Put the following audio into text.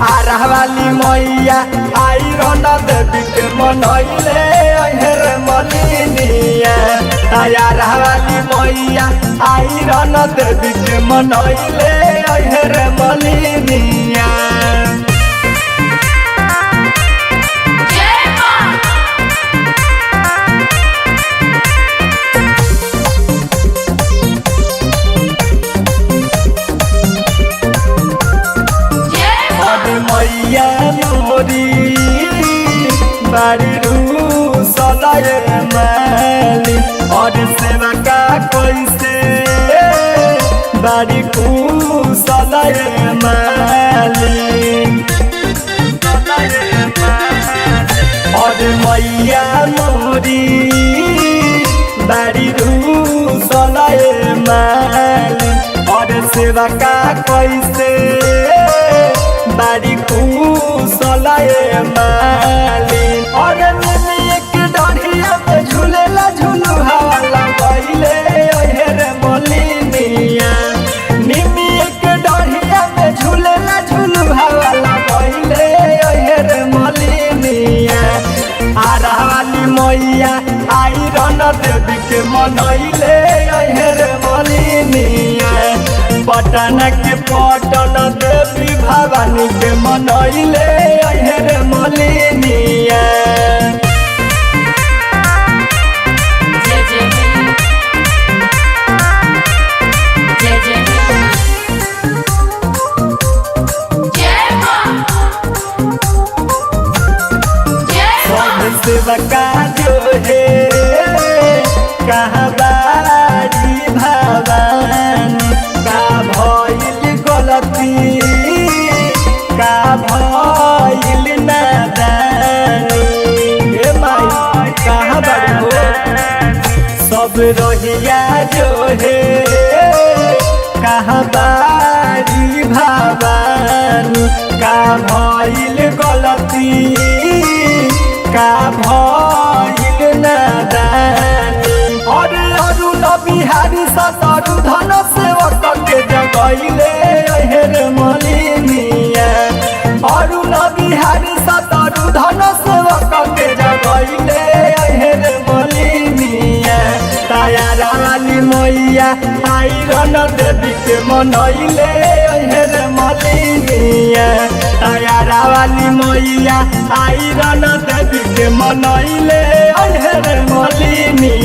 आरावाली मैया आइरन देवी के मनैले अहेर मलिनिया आरावाली मैया आइरन देवी के मनैले अहेर मलिनिया मैया मोरी बारी सलाय माली और सेवा का कैसे बारी सलाय माली और मैया मोरी बारी सलाय माली और सेवा का कैसे बारी सलाय माली और एक डढ़िया पे झूलेला झूलू हवा लगैले अहेर मलिनिया निमी एक डढ़िया पे झूलेला झूलू हवा लगैले अहेर मलिनिया आरावाली मैया आइरन देवी के मनैले अहेर मलिनिया पटन के पटन देवी भवानी के मनैले अहेर मलिनिया सेवका जो है कहाँ बारी भवानी का भइल गलती का भइल नादानी हे माई कहाँ बारी हो सब रहिया जो है कहाँ बारी भवानी का भइल गलती का भइल नादानी और अरुण बिहारी सतरु धन सेवक के जगैले अहेर मलिनिया अरुण बिहारी सतरु धन सेवक के जगैले अहेर मलिनिया आरावाली मैया आइरन देवी के मनैले अहेर मलिनिया आरावाली मैया आइरन देवी के मनैले अहेर मलिनिया।